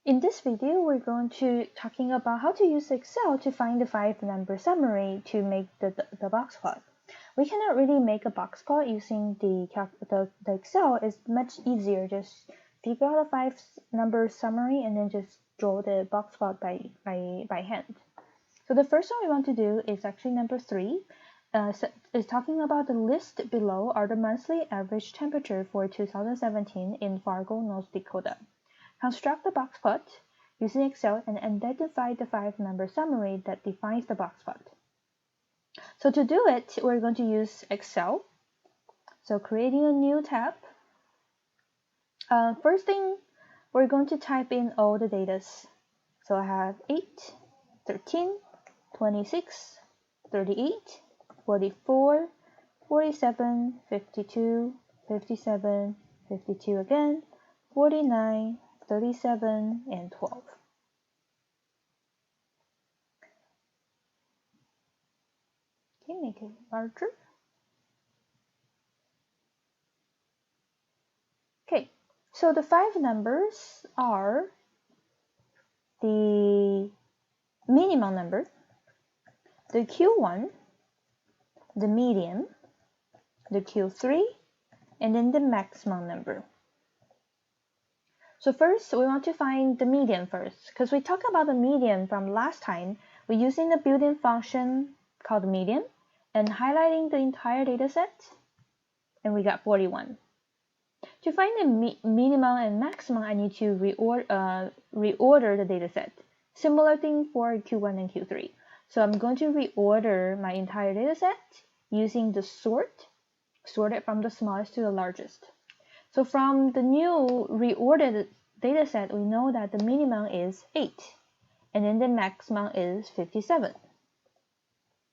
In this video, we're going to talking about how to use Excel to find the 5-number summary to make the box plot. We cannot really make a box plot using the Excel. It's much easier. Just figure out a 5-number summary and then just draw the box plot by hand. So the first one we want to do is actually number 3. It's talking about the list below are the monthly average temperature for 2017 in Fargo, North Dakota. Construct the box plot using Excel and identify the 5-number summary that defines the box plot. So to do it, we're going to use Excel. So creating a new tab. First thing, we're going to type in all the data. So I have 8, 13, 26, 38, 44, 47, 52, 57, 52 again, 49, 37, and 12. Okay, make it larger. Okay, so the 5 numbers are the minimum number, the Q1, the median, the Q3, and then the maximum number. So first, we want to find the median first, because we talked about the median from last time. We're using the built-in function called median and highlighting the entire data set, and we got 41. To find the minimum and maximum, I need to reorder the data set. Similar thing for Q1 and Q3. So I'm going to reorder my entire data set using the sort it from the smallest to the largest. So from the new reordered data set, we know that the minimum is 8, and then the maximum is 57.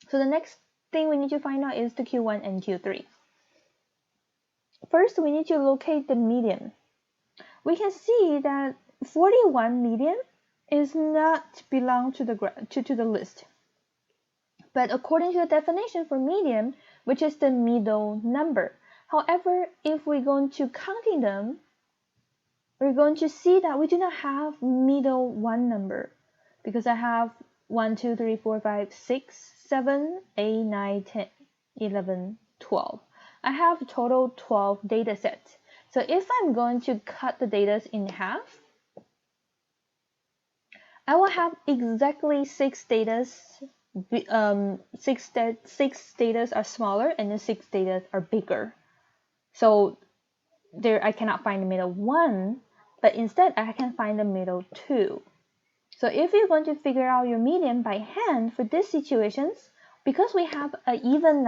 So the next thing we need to find out is the Q1 and Q3. First, we need to locate the median. We can see that 41 median is not belong to the list. But according to the definition for median, which is the middle number. However, if we're going to counting them, we're going to see that we do not have middle one number because I have 1, 2, 3, 4, 5, 6, 7, 8, 9, 10, 11, 12. I have a total 12 data sets. So if I'm going to cut the data in half, I will have exactly 6 data. 6 data are smaller and the 6 data are bigger. So there I cannot find the middle 1, but instead I can find the middle 2. So if you're going to figure out your median by hand for these situations, because we have an even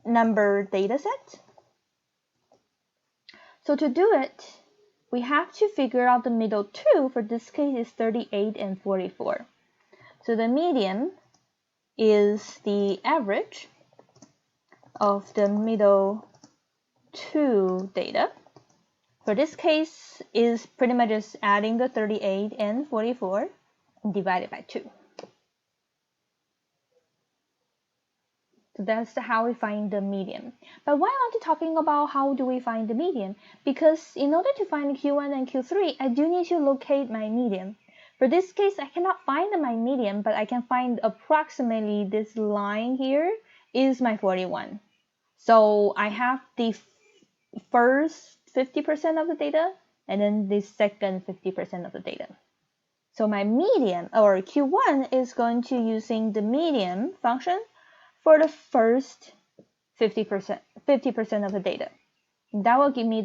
number data set, so to do it, we have to figure out the middle 2. For this case is 38 and 44. So the median is the average of the middle 2 data. For this case is pretty much just adding the 38 and 44 and divided by 2. So that's how we find the median. But why aren't we talking about how do we find the median? Because in order to find Q1 and Q3, I do need to locate my median. For this case, I cannot find my median, but I can find approximately this line here is my 41. So I have the first 50% of the data and then the second 50% of the data. So my median or Q1 is going to using the median function for the first 50% of the data. That will give me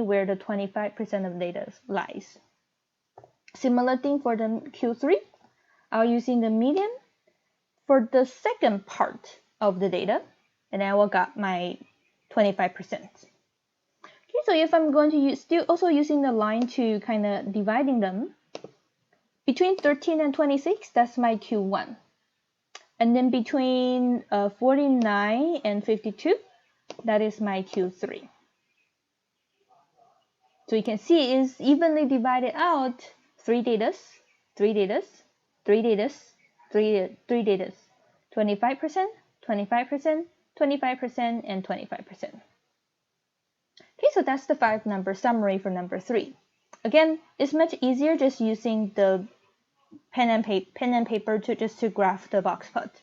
where the 25% of data lies. Similar thing for the Q3. I'll using the median for the second part of the data, and I will got my 25%. Okay, so if I'm going to use still also using the line to kind of dividing them between 13 and 26, that's my Q1. And then between 49 and 52, that is my Q3. So you can see it's evenly divided out 3 data, 3 data, 3 data, 3 data, 25%, 25%, 25%, and 25%. Okay, so that's the 5-number summary for number 3. Again, it's much easier just using the pen and paper to graph the box plot.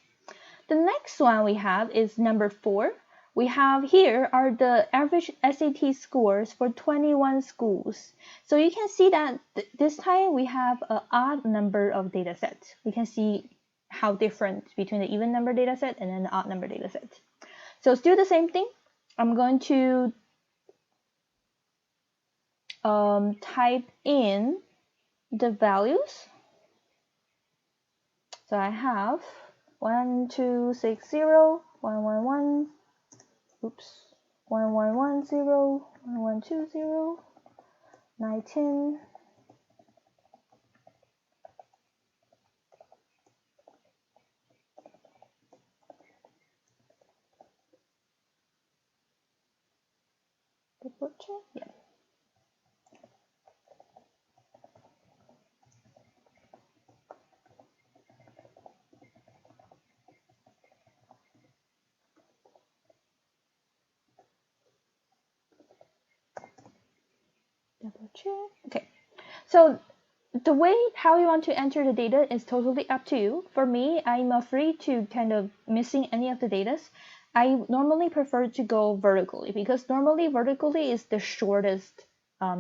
The next one we have is number 4. We have here are the average SAT scores for 21 schools. So you can see that this time we have an odd number of data sets. We can see how different between the even number data set and then the odd number data set. So still the same thing. I'm going to type in the values. So I have 1260, 111, oops, 1110, 1120, 910, double check, yeah. Double check. Okay, so the way how you want to enter the data is totally up to you. For me, I'm afraid to kind of missing any of the data. I normally prefer to go vertically because normally vertically is the shortest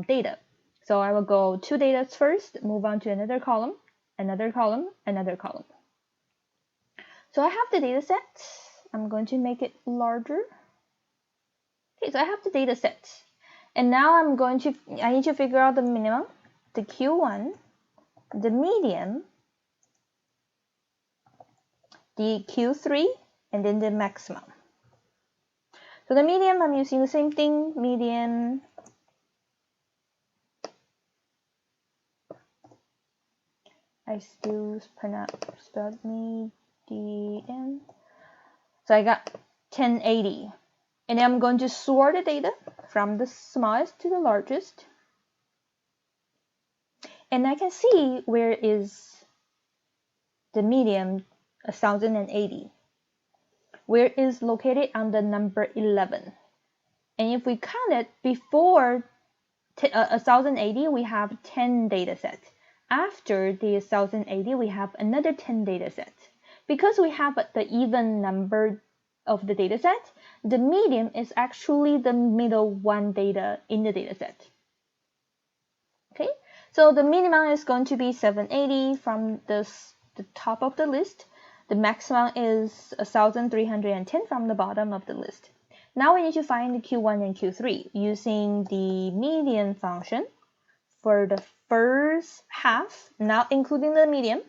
data. So I will go 2 data first, move on to another column, another column, another column. So I have the data set. I'm going to make it larger. Okay, so I have the data set. And now I need to figure out the minimum, the Q1, the median, the Q3, and then the maximum. So the median, I'm using the same thing, median, I still spelled median. So I got 1080. And then I'm going to sort the data from the smallest to the largest. And I can see where is the median 1080. Where is located on the number 11. And if we count it before 1080, we have 10 data sets. After the 1080, we have another 10 data sets. Because we have the even number of the data set, the median is actually the middle one data in the data set. Okay, so the minimum is going to be 780 from the top of the list. The maximum is 1310 from the bottom of the list. Now we need to find the Q1 and Q3 using the median function for the first half, not including the median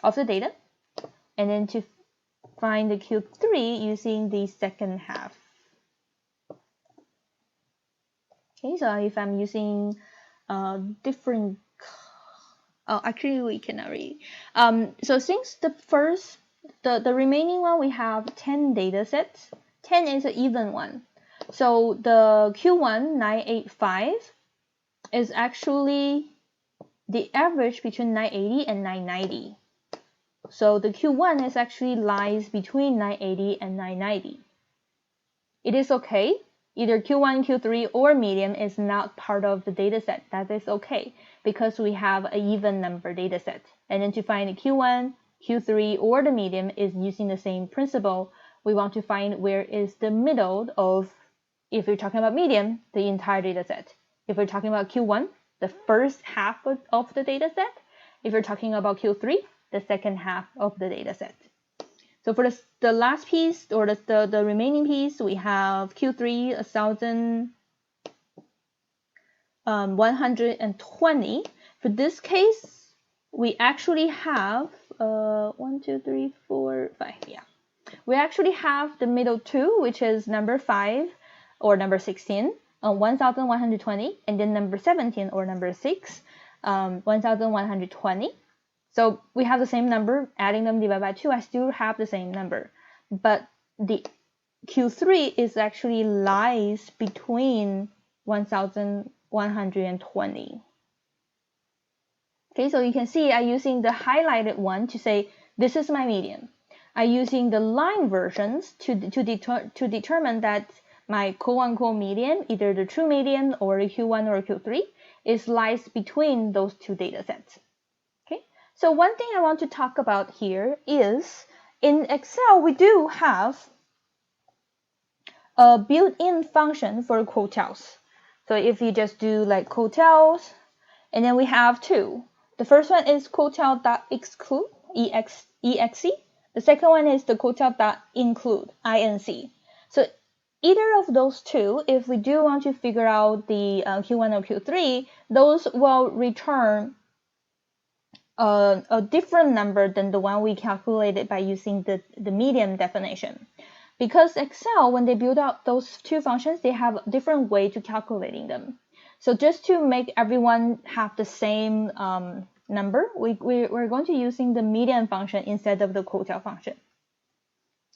of the data, and then to find the Q3 using the second half. Okay, so if I'm using different, actually we cannot read. So since the remaining one we have 10 data sets, 10 is an even one. So the Q1 985 is actually the average between 980 and 990. So the Q1 is actually lies between 980 and 990. It is okay. Either Q1, Q3, or median is not part of the dataset. That is okay because we have an even number dataset. And then to find the Q1, Q3, or the median is using the same principle. We want to find where is the middle of, if we're talking about median, the entire dataset. If we're talking about Q1, the first half of the dataset. If we're talking about Q3, the second half of the dataset. So for the last piece, or the remaining piece, we have Q3 1120. For this case, we actually have 1, 2, 3, 4, 5. Yeah, we actually have the middle two, which is number 5 or number 16 on 1120, and then number 17 or number 6, 1120. So we have the same number, adding them divided by 2, I still have the same number. But the Q3 is actually lies between 1120. Okay, so you can see I'm using the highlighted one to say this is my median. I'm using the line versions to determine that my quote-unquote median, either the true median or the Q1 or Q3, lies between those two data sets. Okay, so one thing I want to talk about here is in Excel, we do have a built-in function for quotiles. So if you just do like quotiles, and then we have two. The first one is quotile.exclude, exe. The second one is the quotile.include, inc. So either of those two, if we do want to figure out the Q1 or Q3, those will return a different number than the one we calculated by using the median definition. Because Excel, when they build out those two functions, they have a different way to calculating them. So just to make everyone have the same number, we're going to using the median function instead of the quotile function.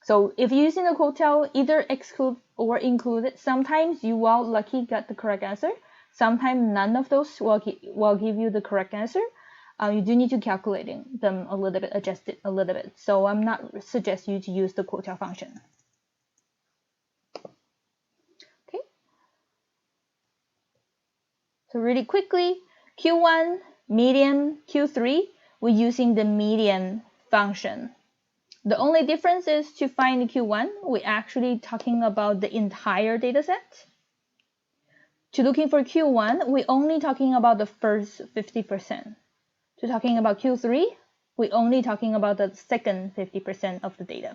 So if you're using the quotile, either exclude or include, sometimes you will lucky get the correct answer. Sometimes none of those will give you the correct answer. You do need to calculating them a little bit, adjust it a little bit. So I'm not suggest you to use the quotile function. Okay. So really quickly, Q1, median, Q3, we're using the median function. The only difference is to find the Q1, we're actually talking about the entire data set. To looking for Q1, we're only talking about the first 50%. To talking about Q3, we're only talking about the second 50% of the data.